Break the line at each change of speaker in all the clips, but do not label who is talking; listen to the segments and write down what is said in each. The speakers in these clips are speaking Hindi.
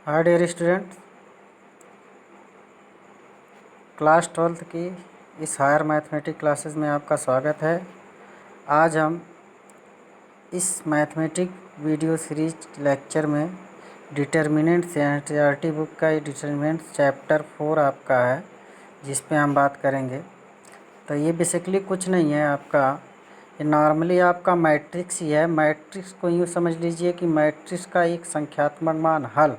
Hi dear student, class 12th की इस हायर मैथमेटिक्स क्लासेस में आपका स्वागत है। आज हम इस मैथमेटिक्स वीडियो सीरीज लेक्चर में डिटर्मिनेंट्स एनसीईआरटी बुक का ये डिटर्मिनेंट्स चैप्टर 4 आपका है, जिस पे हम बात करेंगे। तो ये बेसिकली कुछ नहीं है आपका, ये नॉर्मली आपका मैट्रिक्स ही है। मैट्रिक्स को यूँ समझ लीजिए कि मैट्रिक्स का एक संख्यात्मक मान हल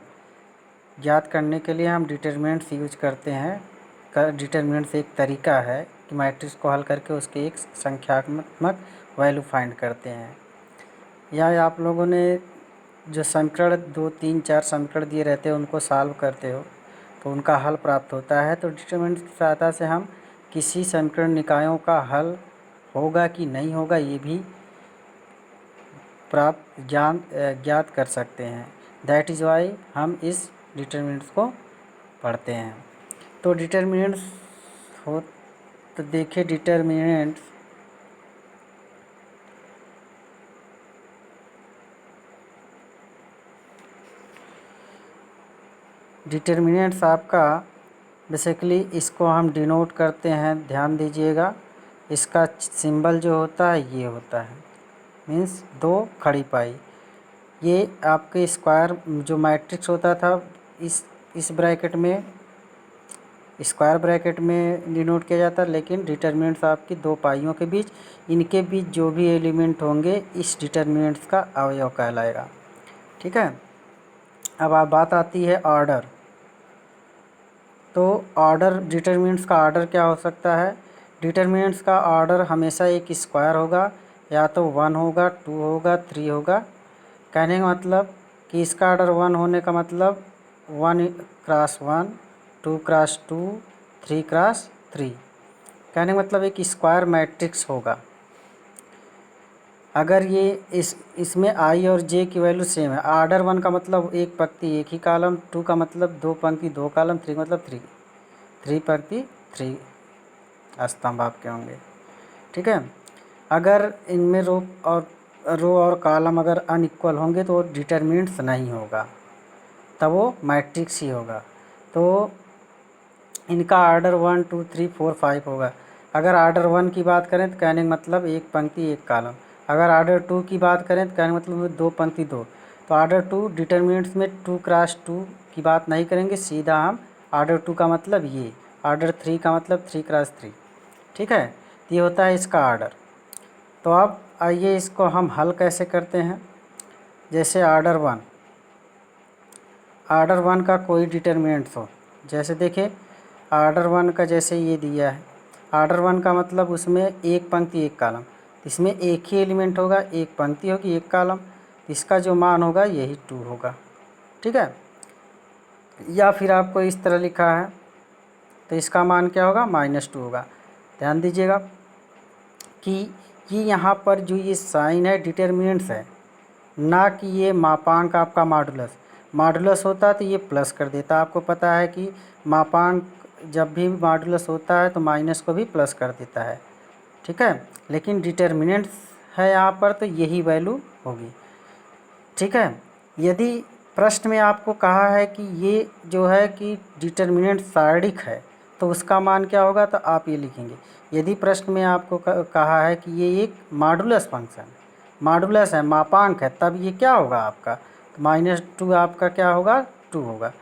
ज्ञात करने के लिए हम डिटर्मिनेंट्स यूज करते हैं। डिटर्मिनेंट्स एक तरीका है कि मैट्रिक्स को हल करके उसके एक संख्यात्मक वैल्यू फाइंड करते हैं। या आप लोगों ने जो समीकरण 2, 3, 4 समीकरण दिए रहते हैं उनको सॉल्व करते हो तो उनका हल प्राप्त होता है। तो डिटर्मिनेंट्स की सहायता से हम किसी समीकरण निकायों का हल होगा कि नहीं होगा ये भी ज्ञात कर सकते हैं। दैट इज़ वाई हम इस डिटर्मिनेंट्स को पढ़ते हैं। तो डिटर्मिनेंट्स हो तो देखिए, डिटर्मिनेंट्स आपका बेसिकली इसको हम डिनोट करते हैं। ध्यान दीजिएगा, इसका सिंबल जो होता है ये होता है, मीन्स 2 खड़ी पाई। ये आपके स्क्वायर जो मैट्रिक्स होता था इस ब्रैकेट में, स्क्वायर ब्रैकेट में डिनोट किया जाता है, लेकिन डिटर्मिनेंट्स आपकी 2 पाइयों के बीच, इनके बीच जो भी एलिमेंट होंगे इस डिटर्मिनेंट्स का अवयव कहलाएगा। ठीक है। अब बात आती है ऑर्डर। तो ऑर्डर, डिटर्मिनेंट्स का ऑर्डर क्या हो सकता है? डिटर्मिनेंट्स का ऑर्डर हमेशा एक स्क्वायर होगा, या तो 1 होगा, 2 होगा, 3 होगा। कहने का मतलब कि इसका ऑर्डर 1 होने का मतलब 1 क्रॉस 1, 2 क्रॉस 2, 3 क्रॉस 3। कहने का मतलब एक स्क्वायर मैट्रिक्स होगा। अगर ये इसमें आई और जे की वैल्यू सेम है, ऑर्डर 1 का मतलब एक पंक्ति एक ही कॉलम, 2 का मतलब 2 पंक्ति 2 कॉलम, 3 का मतलब 3 पंक्ति 3 स्तंभ आपके होंगे। ठीक है। अगर इनमें रो और कॉलम अगर अनइक्वल होंगे तो डिटर्मिनेंट्स नहीं होगा, तब वो मैट्रिक्स ही होगा। तो इनका ऑर्डर 1, 2, 3, 4, 5 होगा। अगर ऑर्डर 1 की बात करें तो कहने का मतलब एक पंक्ति एक कॉलम। अगर ऑर्डर 2 की बात करें तो कहने का मतलब 2 पंक्ति 2। तो ऑर्डर 2 डिटर्मिनेंट्स में 2 क्रॉस 2 की बात नहीं करेंगे, सीधा हम ऑर्डर 2 का मतलब ये, ऑर्डर 3 का मतलब 3 क्रॉस 3। ठीक है। तो ये होता है इसका ऑर्डर। तो अब आइए इसको हम हल कैसे करते हैं। जैसे ऑर्डर 1 का कोई डिटर्मिनेंट्स हो, जैसे देखिए ऑर्डर 1 का जैसे ये दिया है, ऑर्डर 1 का मतलब उसमें एक पंक्ति एक कॉलम, इसमें एक ही एलिमेंट होगा, एक पंक्ति होगी एक कॉलम, इसका जो मान होगा यही 2 होगा। ठीक है। या फिर आपको इस तरह लिखा है तो इसका मान क्या होगा? -2 होगा। ध्यान दीजिएगा कि ये यहाँ पर जो ये साइन है डिटर्मिनेंट्स है, ना कि ये मापांक आपका मॉडुलस। मॉडुलस होता है तो ये प्लस कर देता। आपको पता है कि मापांक जब भी मॉडुलस होता है तो माइनस को भी प्लस कर देता है। ठीक है। लेकिन डिटर्मिनेंट्स है यहाँ पर तो यही वैल्यू होगी। ठीक है। यदि प्रश्न में आपको कहा है कि ये जो है कि डिटर्मिनेंट सारणिक है तो उसका मान क्या होगा, तो आप ये लिखेंगे। यदि प्रश्न में आपको कहा है कि ये एक मॉडुलस फंक्शन, मॉडुलस है, मापांक है, तब ये क्या होगा आपका? तो -2 आपका क्या होगा? 2 होगा।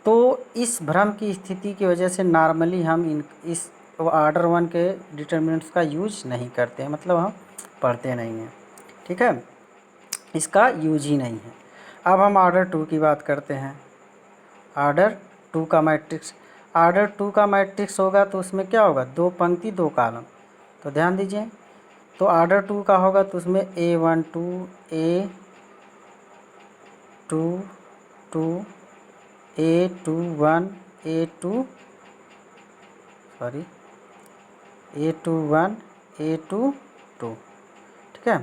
तो इस भ्रम की स्थिति की वजह से नॉर्मली हम इस ऑर्डर 1 के डिटर्मिनेंट्स का यूज नहीं करते हैं, मतलब हम पढ़ते नहीं हैं। ठीक है, इसका यूज ही नहीं है। अब हम ऑर्डर 2 की बात करते हैं। ऑर्डर 2 का मैट्रिक्स, ऑर्डर 2 का मैट्रिक्स होगा तो उसमें क्या होगा? 2 पंक्ति 2 कॉलम। तो ध्यान दीजिए, तो ऑर्डर 2 का होगा तो उसमें A12, A22, A21, A21, A22। ठीक है।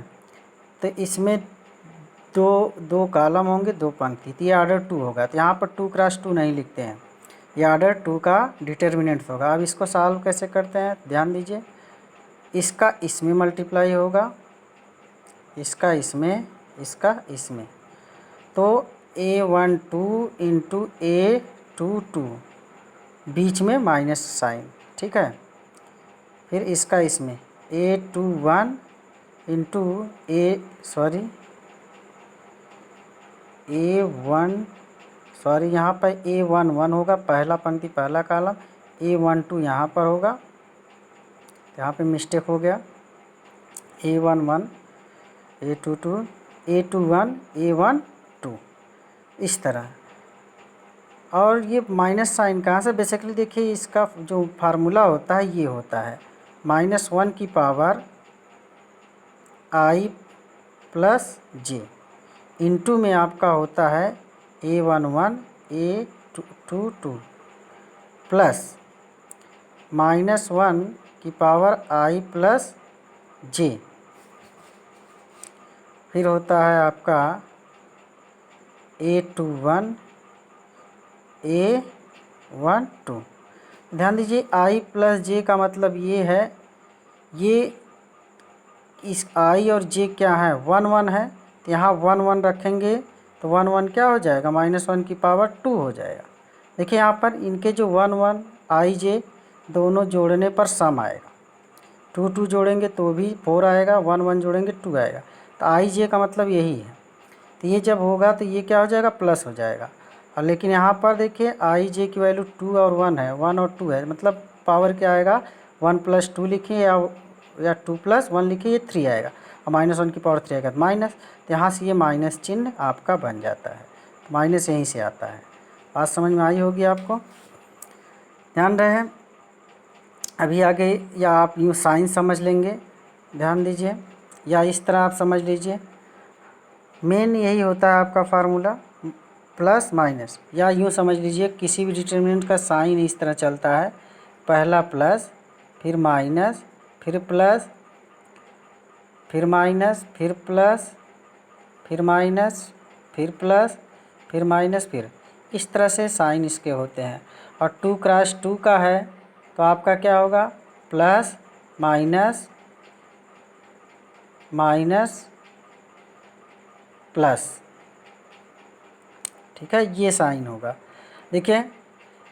तो इसमें दो कॉलम होंगे, 2 पंक्ति, तो ये ऑर्डर 2 होगा। तो यहाँ पर 2 क्रॉस 2 नहीं लिखते हैं, ये ऑर्डर 2 का डिटर्मिनेंट्स होगा। अब इसको सॉल्व कैसे करते हैं? ध्यान दीजिए, इसका इसमें मल्टीप्लाई होगा, इसका इसमें, इसका इसमें। तो A12 इंटू A22, बीच में माइनस साइन, ठीक है। फिर इसका इसमें A21 इंटू यहाँ पर A11 होगा, पहला पंक्ति पहला कॉलम, A12 यहाँ पर होगा, यहाँ पे मिस्टेक हो गया, A11 A22 A21 A12 इस तरह। और ये माइनस साइन कहाँ से, बेसिकली देखिए इसका जो फार्मूला होता है ये होता है -1 की power i plus j into में आपका होता है A11 A22 प्लस -1 की पावर i प्लस j, फिर होता है आपका A21 A12। ध्यान दीजिए i प्लस जे का मतलब ये है, ये इस i और j क्या है 1 1 है, तो यहाँ 1 1 रखेंगे तो 1 1 क्या हो जाएगा -1 की पावर 2 हो जाएगा। देखिए यहाँ पर इनके जो 1 1 i j दोनों जोड़ने पर सम आएगा, 2 2 जोड़ेंगे तो भी 4 आएगा, 1 1 जोड़ेंगे 2 आएगा, तो i j का मतलब यही है। तो ये जब होगा तो ये क्या हो जाएगा प्लस हो जाएगा। और लेकिन यहाँ पर देखिए i j की वैल्यू 2 और 1 है, 1 और 2 है, मतलब पावर क्या आएगा 1 + 2 लिखिए या 2 + 1 लिखिए, ये 3 आएगा, और -1 की पावर 3 आएगा तो माइनस, तो यहाँ से ये माइनस चिन्ह आपका बन जाता है, तो माइनस यहीं से आता है। बात समझ में आई होगी आपको, ध्यान रहे। अभी आगे या आप यूँ साइन समझ लेंगे, ध्यान दीजिए, या इस तरह आप समझ लीजिए, मेन यही होता है आपका फार्मूला प्लस माइनस, या यूँ समझ लीजिए किसी भी डिटर्मिनेंट का साइन इस तरह चलता है, पहला प्लस फिर माइनस फिर प्लस फिर माइनस फिर प्लस फिर माइनस फिर प्लस फिर माइनस, फिर इस तरह से साइन इसके होते हैं। और 2 क्रॉस 2 का है तो आपका क्या होगा प्लस माइनस माइनस प्लस, ठीक है, ये साइन होगा। देखिए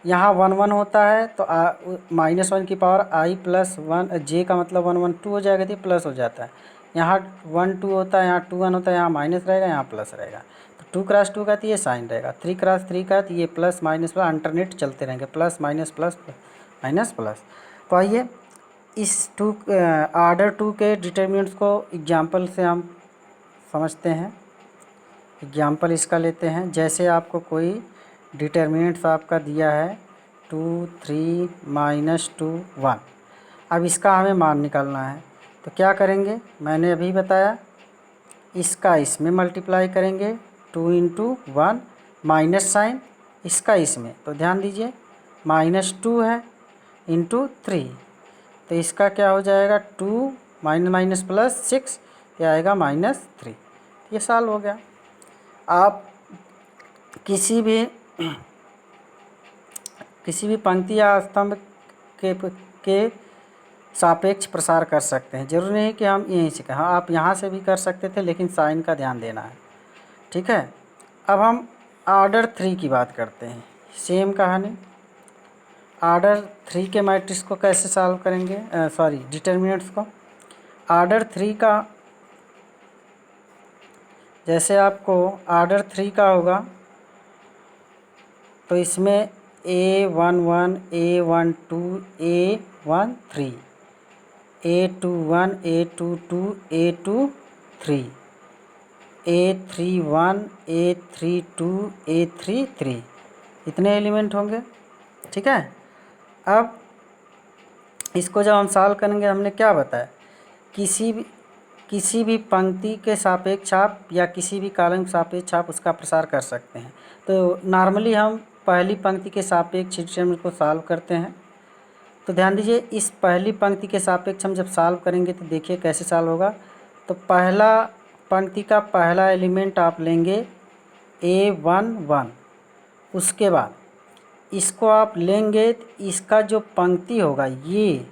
यहाँ 1 1 होता है तो -1 की पावर i प्लस 1 j का मतलब 1 1 2 हो जाएगा, तो प्लस हो जाता है। यहाँ 1 2 होता है, यहाँ 2 1 होता है, यहाँ माइनस रहेगा, यहाँ प्लस रहेगा। तो 2 क्रॉस 2 का तो ये साइन रहेगा, 3 क्रॉस 3 का तो ये प्लस माइनस प्लस अल्टरनेट चलते रहेंगे, plus minus plus minus plus. तो आइए इस ऑर्डर 2 के डिटर्मिनेंट्स को एग्जाम्पल से हम समझते हैं। एग्जाम्पल इसका लेते हैं, जैसे आपको कोई डिटर्मिनेंट्स आपका दिया है 2 3 -2 1, अब इसका हमें मान निकालना है, तो क्या करेंगे मैंने अभी बताया, इसका इसमें मल्टीप्लाई करेंगे 2 × 1 माइनस साइन, इसका इसमें, तो ध्यान दीजिए -2 है इंटू 3, तो इसका क्या हो जाएगा 2 माइनस प्लस 6, क्या आएगा -3, ये सॉल्व हो गया। आप किसी भी पंक्ति या स्तंभ के सापेक्ष प्रसार कर सकते हैं, जरूरी नहीं कि हम यहीं से कहें, आप यहाँ से भी कर सकते थे, लेकिन साइन का ध्यान देना है, ठीक है। अब हम ऑर्डर 3 की बात करते हैं, सेम कहानी। ऑर्डर 3 के मैट्रिक्स को कैसे सॉल्व करेंगे, डिटर्मिनेंट्स को। ऑर्डर 3 का, जैसे आपको ऑर्डर 3 का होगा तो इसमें A11 A12 A13 A21 A22 A23 A31 A32 A33, इतने एलिमेंट होंगे, ठीक है। अब इसको जब हम सॉल्व करेंगे, हमने क्या बताया, किसी भी पंक्ति के सापेक्ष आप या किसी भी कॉलम के सापेक्ष आप उसका प्रसार कर सकते हैं। तो नॉर्मली हम पहली पंक्ति के सापेक्ष डिटर्मिनेंट को सॉल्व करते हैं, तो ध्यान दीजिए इस पहली पंक्ति के सापेक्ष हम जब सॉल्व करेंगे तो देखिए कैसे सॉल्व होगा। तो पहला पंक्ति का पहला एलिमेंट आप लेंगे A11, उसके बाद इसको आप लेंगे तो इसका जो पंक्ति होगा ये,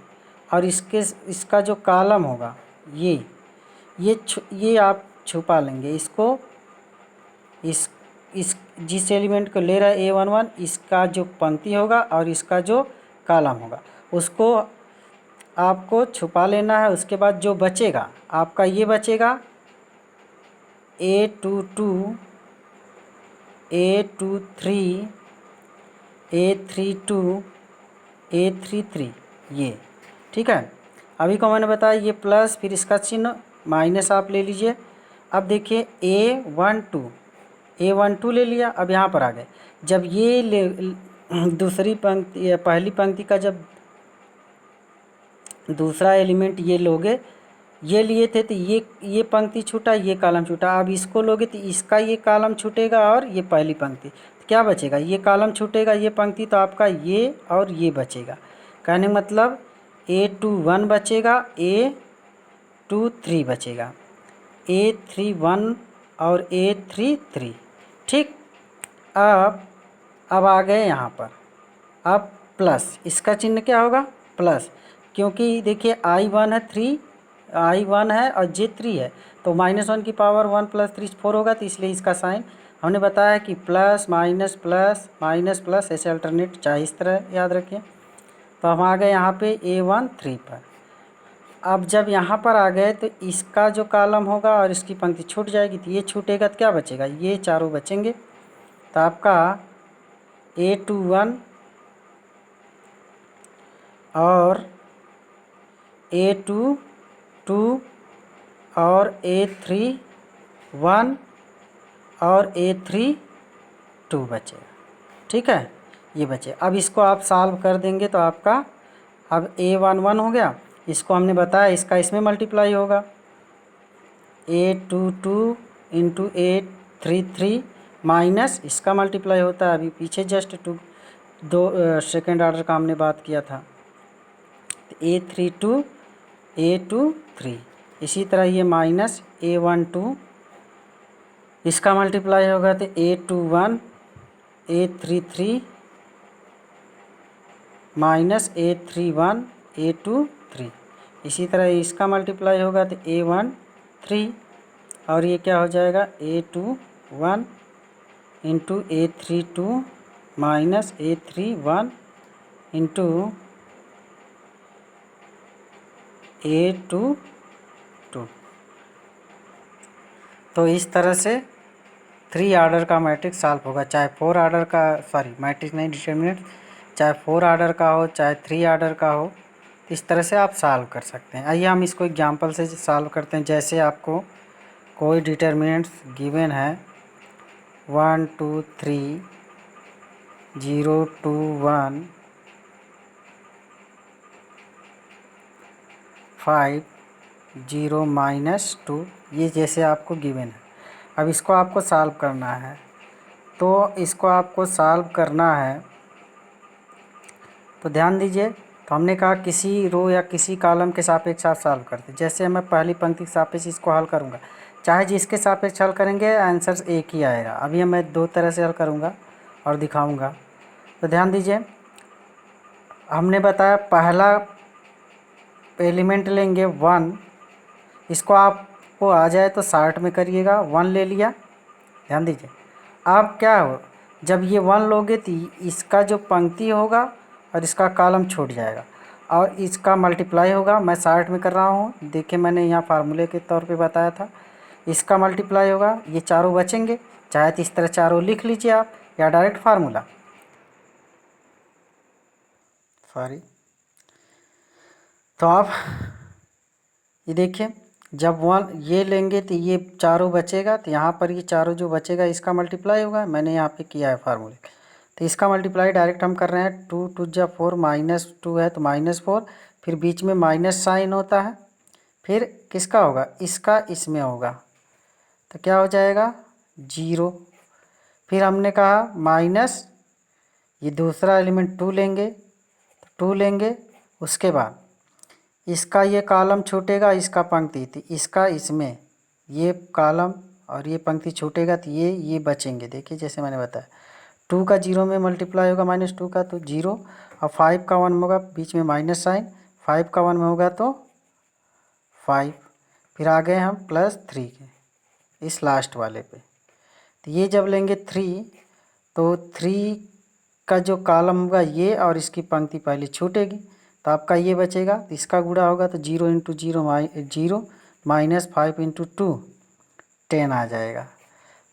और इसका जो कॉलम होगा ये आप छुपा लेंगे, इसको इस जिस एलिमेंट को ले रहा है A11, इसका जो पंक्ति होगा और इसका जो कॉलम होगा उसको आपको छुपा लेना है। उसके बाद जो बचेगा आपका ये बचेगा A22, A23, A32, A33 ये, ठीक है। अभी को मैंने बताया ये प्लस, फिर इसका चिन्ह माइनस आप ले लीजिए। अब देखिए A12 ले लिया। अब यहाँ पर आ गए, जब ये दूसरी पंक्ति पहली पंक्ति का जब दूसरा एलिमेंट ये लोगे, ये लिए थे तो ये पंक्ति छूटा, ये कॉलम छूटा। अब इसको लोगे तो इसका ये कॉलम छूटेगा और ये पहली पंक्ति, तो क्या बचेगा, ये कॉलम छूटेगा, ये पंक्ति, तो आपका ये और ये बचेगा। कहने मतलब A21 बचेगा, A23 बचेगा, A31 और A33, ठीक। अब आ गए यहाँ पर, अब प्लस, इसका चिन्ह क्या होगा, प्लस, क्योंकि देखिए I1 है 3, I1 है और J3 है, तो -1 की पावर 1 + 3 4 होगा, तो इसलिए इसका साइन हमने बताया कि plus minus plus minus plus, ऐसे अल्टरनेट चाहे इस तरह याद रखिए। तो हम आ गए यहाँ पे A13 पर। अब जब यहाँ पर आ गए तो इसका जो कॉलम होगा और इसकी पंक्ति छूट जाएगी, तो ये छूटेगा तो क्या बचेगा, ये चारों बचेंगे। तो आपका A21 और A22 और A31 और A32 बचेगा, ठीक है, ये बचे। अब इसको आप सॉल्व कर देंगे तो आपका अब A11 हो गया, इसको हमने बताया इसका इसमें मल्टीप्लाई होगा, A22 इंटू A33 माइनस इसका मल्टीप्लाई होता है, अभी पीछे जस्ट दो सेकेंड ऑर्डर का हमने बात किया था, A32 A23, इसी तरह ये माइनस A12 इसका मल्टीप्लाई होगा तो A21 A33 minus A31 A23, इसी तरह इसका मल्टीप्लाई होगा तो A13, और ये क्या हो जाएगा A21 into A32 minus A31 into A22। तो इस तरह से 3 ऑर्डर का मैट्रिक्स सॉल्व होगा, चाहे 4 ऑर्डर का, सॉरी मैट्रिक्स नहीं, डिटरमिनेंट, चाहे 4 ऑर्डर का हो चाहे 3 ऑर्डर का हो, इस तरह से आप सॉल्व कर सकते हैं। आइए हम इसको एग्जांपल से सॉल्व करते हैं। जैसे आपको कोई डिटरमिनेंट्स गिवन है 1 2 3 0 2 1 5 0 -2, ये जैसे आपको गिवन है। अब इसको आपको सॉल्व करना है, तो इसको आपको सॉल्व करना है तो ध्यान दीजिए। तो हमने कहा किसी रो या किसी कॉलम के सापेक्ष आप सॉल्व करते, जैसे मैं पहली पंक्ति के सापेक्ष इसको हल करूँगा, चाहे जिसके सापेक्ष हल करेंगे आंसर एक ही आएगा। अभी मैं 2 तरह से हल करूँगा और दिखाऊँगा। तो ध्यान दीजिए, हमने बताया पहला एलिमेंट लेंगे 1, इसको आपको आ जाए तो शार्ट में करिएगा, 1 ले लिया। ध्यान दीजिए, अब क्या हो, जब ये 1 लोगे तो इसका जो पंक्ति होगा और इसका कॉलम छूट जाएगा और इसका मल्टीप्लाई होगा। मैं शार्ट में कर रहा हूँ, देखिए मैंने यहाँ फार्मूले के तौर पे बताया था, इसका मल्टीप्लाई होगा, ये चारों बचेंगे। चाहे तो इस तरह चारों लिख लीजिए आप, या डायरेक्ट फार्मूला, सॉरी। तो आप ये देखिए, जब 1 ये लेंगे तो ये चारों बचेगा, तो यहाँ पर ये चारों जो बचेगा इसका मल्टीप्लाई होगा। मैंने यहाँ पे किया है फार्मूले, तो इसका मल्टीप्लाई डायरेक्ट हम कर रहे हैं। 2 2 जा 4, -2 है तो -4, फिर बीच में माइनस साइन होता है, फिर किसका होगा, इसका इसमें होगा, तो क्या हो जाएगा 0। फिर हमने कहा माइनस, ये दूसरा एलिमेंट 2 लेंगे, तो 2 लेंगे, उसके बाद इसका ये कॉलम छूटेगा, इसका पंक्ति, तो इसका इसमें ये कॉलम और ये पंक्ति छूटेगा, तो ये बचेंगे। देखिए जैसे मैंने बताया, 2 का 0 में मल्टीप्लाई होगा -2 का तो 0, और 5 का 1 में होगा, बीच में माइनस साइन, 5 का 1 में होगा तो 5। फिर आ गए हम +3 के इस लास्ट वाले पे, तो ये जब लेंगे 3 तो 3 का जो कॉलम होगा ये और इसकी पंक्ति पहले छूटेगी तो आपका ये बचेगा। तो इसका गुणा होगा तो 0 इंटू 0 0 माइनस 5 इंटू 2 10 आ जाएगा।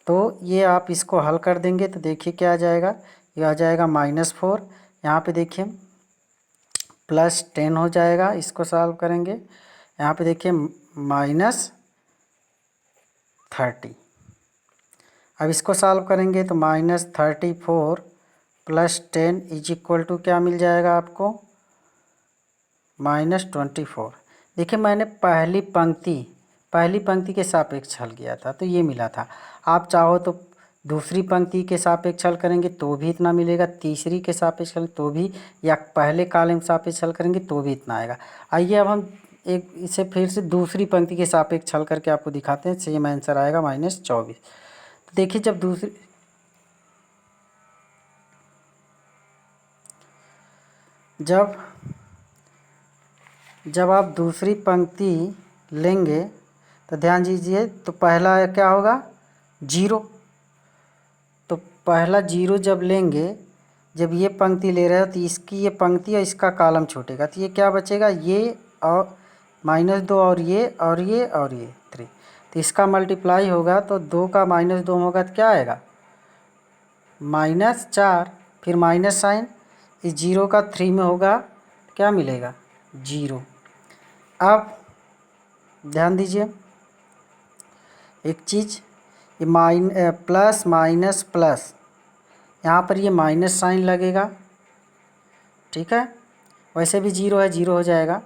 तो ये आप इसको हल कर देंगे तो देखिए क्या आ जाएगा, ये आ जाएगा -4। यहाँ पे देखिए +10 हो जाएगा, इसको सॉल्व करेंगे। यहाँ पे देखिए -30। अब इसको सॉल्व करेंगे तो -34 + 10 इज इक्वल टू क्या मिल जाएगा आपको, -24। देखिए मैंने पहली पंक्ति के सापेक्ष हल किया था तो ये मिला था। आप चाहो तो दूसरी पंक्ति के सापेक्ष हल करेंगे तो भी इतना मिलेगा, तीसरी के सापेक्ष हल तो भी, या पहले कॉलम के सापेक्ष हल करेंगे तो भी इतना आएगा। आइए अब हम एक इसे फिर से दूसरी पंक्ति के सापेक्ष हल करके आपको दिखाते हैं। सेम आंसर आएगा -24। तो देखिए जब आप दूसरी पंक्ति लेंगे तो ध्यान दीजिए, तो पहला क्या होगा 0। तो पहला 0 जब लेंगे, जब ये पंक्ति ले रहे हो तो इसकी ये पंक्ति और इसका कॉलम छूटेगा तो ये क्या बचेगा, ये और -2 और ये और ये और ये 3। तो इसका मल्टीप्लाई होगा तो 2 का -2 होगा तो क्या आएगा -4, फिर माइनस साइन, इस 0 का 3 में होगा क्या मिलेगा 0। अब ध्यान दीजिए एक चीज़, ये प्लस माइनस प्लस, यहाँ पर ये माइनस साइन लगेगा, ठीक है। वैसे भी 0 है, 0 हो जाएगा।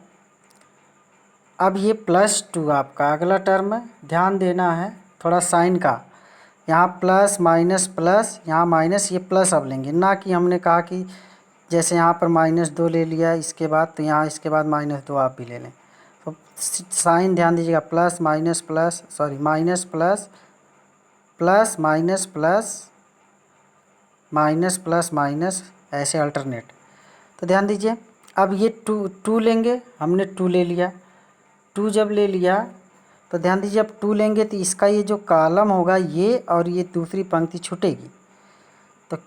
अब ये +2 आपका अगला टर्म है, ध्यान देना है थोड़ा साइन का। यहाँ प्लस माइनस प्लस, यहाँ माइनस, ये प्लस अब लेंगे, ना कि हमने कहा कि जैसे यहाँ पर -2 ले लिया इसके बाद, तो यहाँ इसके बाद -2 आप भी ले लें। तो साइन ध्यान दीजिएगा, plus minus plus, sorry minus plus, plus minus plus, minus plus minus, ऐसे अल्टरनेट। तो ध्यान दीजिए अब ये 2 लेंगे, हमने 2 ले लिया। 2 जब ले लिया तो ध्यान दीजिए अब 2 लेंगे तो इसका ये जो कॉलम होगा ये और ये दूसरी पंक्ति छूटेगी तो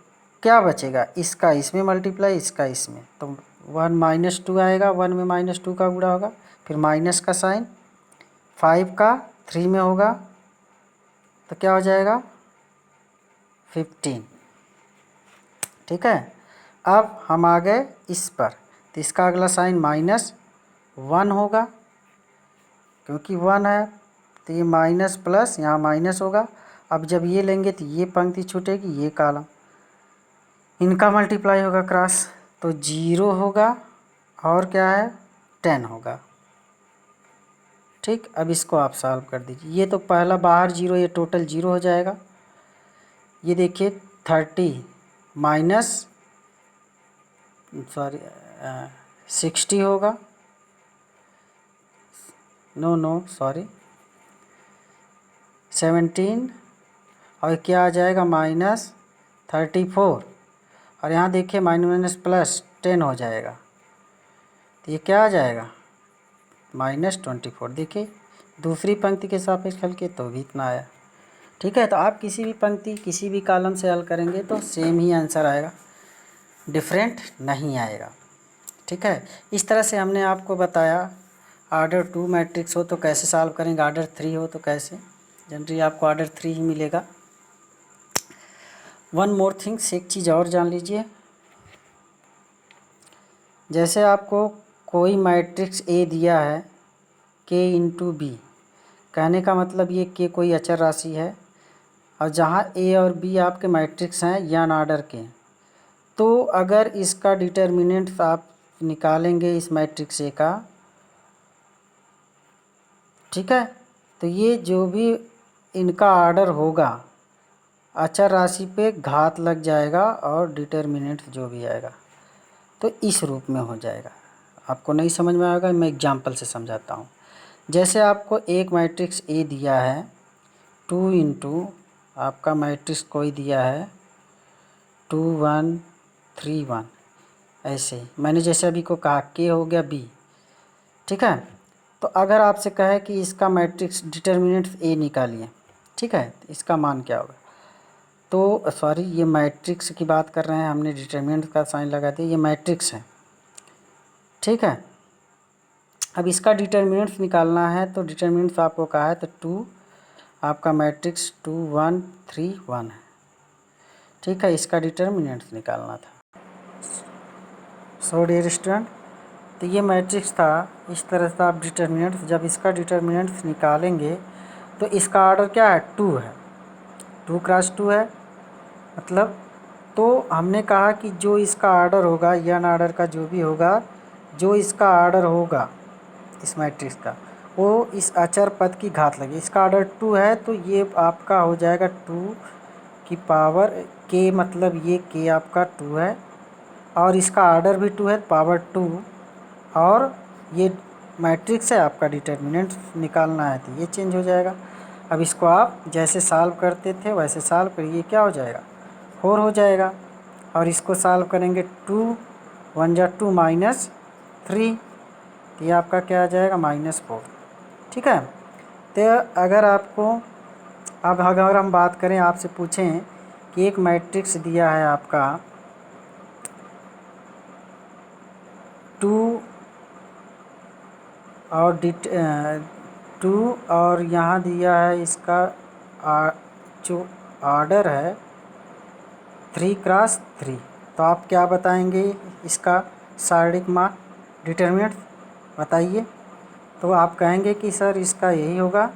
क्या बचेगा, इसका इसमें मल्टीप्लाई, इसका इसमें, तो 1 -2 आएगा, 1 में -2 का गुणा होगा, फिर माइनस का साइन, 5 का 3 में होगा तो क्या हो जाएगा 15, ठीक है। अब हम आ गए इस पर, तो इसका अगला साइन -1 होगा, क्योंकि 1 है तो ये माइनस प्लस, यहाँ माइनस होगा। अब जब ये लेंगे तो ये पंक्ति छूटेगी, ये कॉलम, इनका मल्टीप्लाई होगा क्रॉस, तो 0 होगा और क्या है 10 होगा, ठीक। अब इसको आप सॉल्व कर दीजिए, ये तो पहला बाहर 0, ये टोटल 0 हो जाएगा। ये देखिए 30 माइनस, सॉरी 60 होगा, नो सॉरी 17, और क्या आ जाएगा -34, और यहाँ देखिए माइनस प्लस 10 हो जाएगा, तो ये क्या आ जाएगा -24। देखिए दूसरी पंक्ति के सापेक्ष हल किए तो भी इतना आया, ठीक है। तो आप किसी भी पंक्ति किसी भी कॉलम से हल करेंगे तो सेम ही आंसर आएगा, डिफरेंट नहीं आएगा, ठीक है। इस तरह से हमने आपको बताया ऑर्डर 2 मैट्रिक्स हो तो कैसे सॉल्व करेंगे, ऑर्डर 3 हो तो कैसे, जनरली आपको ऑर्डर 3 ही मिलेगा। वन मोर थिंग्स, एक चीज़ और जान लीजिए, जैसे आपको कोई मैट्रिक्स ए दिया है k इंटू बी, कहने का मतलब ये k कोई अचर राशि है, और जहाँ a और b आपके मैट्रिक्स हैं n ऑर्डर के, तो अगर इसका डिटर्मिनेंट आप निकालेंगे इस मैट्रिक्स ए का, ठीक है, तो ये जो भी इनका ऑर्डर होगा अचर राशि पे घात लग जाएगा और डिटर्मिनेंट जो भी आएगा तो इस रूप में हो जाएगा। आपको नहीं समझ में आएगा, मैं एग्जांपल से समझाता हूँ। जैसे आपको एक मैट्रिक्स ए दिया है 2 इंटू, आपका मैट्रिक्स कोई दिया है 2 1 3 1, ऐसे ही मैंने जैसे अभी को कहा के हो गया बी, ठीक है। तो अगर आपसे कहे कि इसका मैट्रिक्स डिटर्मिनेंट ए निकालिए, ठीक है, तो इसका मान क्या होगा, तो सॉरी, ये मैट्रिक्स की बात कर रहे हैं, हमने डिटरमिनेंट का साइन लगा दिया, ये मैट्रिक्स है, ठीक है। अब इसका डिटरमिनेंट्स निकालना है, तो डिटरमिनेंट्स आपको कहा है तो 2 आपका मैट्रिक्स 2 1 3 1 है, ठीक है। इसका डिटरमिनेंट्स निकालना था। सो डियर स्टूडेंट, तो ये मैट्रिक्स था, इस तरह से आप डिटरमिनेंट्स, जब इसका डिटरमिनेंट्स निकालेंगे तो इसका ऑर्डर क्या है, 2 है, 2 क्रॉस 2 है मतलब। तो हमने कहा कि जो इसका ऑर्डर होगा, n ऑर्डर का जो भी होगा, जो इसका ऑर्डर होगा इस मैट्रिक्स का, वो इस अचर पद की घात लगे। इसका ऑर्डर 2 है तो ये आपका हो जाएगा 2 की पावर k, मतलब ये k आपका 2 है और इसका ऑर्डर भी 2 है, पावर 2, और ये मैट्रिक्स है, आपका डिटरमिनेंट निकालना है तो ये चेंज हो जाएगा। अब इसको आप जैसे सॉल्व करते थे वैसे सॉल्व करिए, क्या हो जाएगा, 4 हो जाएगा। और इसको सॉल्व करेंगे 2 1 जा 2 -3, तो ये आपका क्या आ जाएगा, -4, ठीक है। तो अगर आपको, अब अगर हम बात करें, आपसे पूछें कि एक मैट्रिक्स दिया है आपका 2 और 2 और यहाँ दिया है इसका जो ऑर्डर है 3 क्रॉस 3, तो आप क्या बताएंगे इसका शारीरिक मान, डिटरमिनेंट बताइए। तो आप कहेंगे कि सर इसका यही होगा,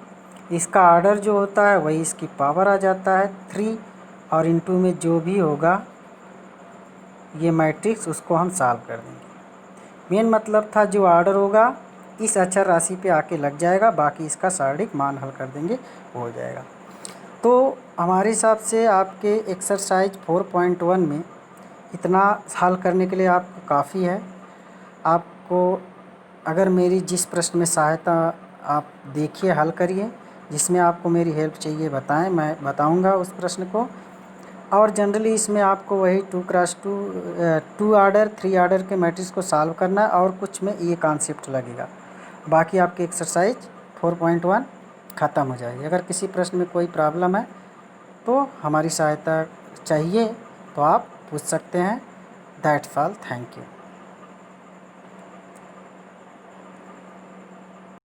इसका ऑर्डर जो होता है वही इसकी पावर आ जाता है 3, और इनटू में जो भी होगा ये मैट्रिक्स, उसको हम सॉल्व कर देंगे। मेन मतलब था जो ऑर्डर होगा इस अचर राशि पे आके लग जाएगा, बाकी इसका शारीरिक मान हल कर देंगे, हो जाएगा। तो हमारे हिसाब से आपके एक्सरसाइज 4.1 में इतना हल करने के लिए आपको काफ़ी है। आपको अगर मेरी जिस प्रश्न में सहायता, आप देखिए हल करिए, जिसमें आपको मेरी हेल्प चाहिए बताएं, मैं बताऊंगा उस प्रश्न को। और जनरली इसमें आपको वही 2 क्रॉस 2 2 ऑर्डर 3 ऑर्डर के मैट्रिक्स को सॉल्व करना है, और कुछ में ये कॉन्सेप्ट लगेगा। बाकी आपकी एक्सरसाइज 4.1 ख़त्म हो जाएगी। अगर किसी प्रश्न में कोई प्रॉब्लम है तो हमारी सहायता चाहिए तो आप पूछ सकते हैं। That's all, thank you.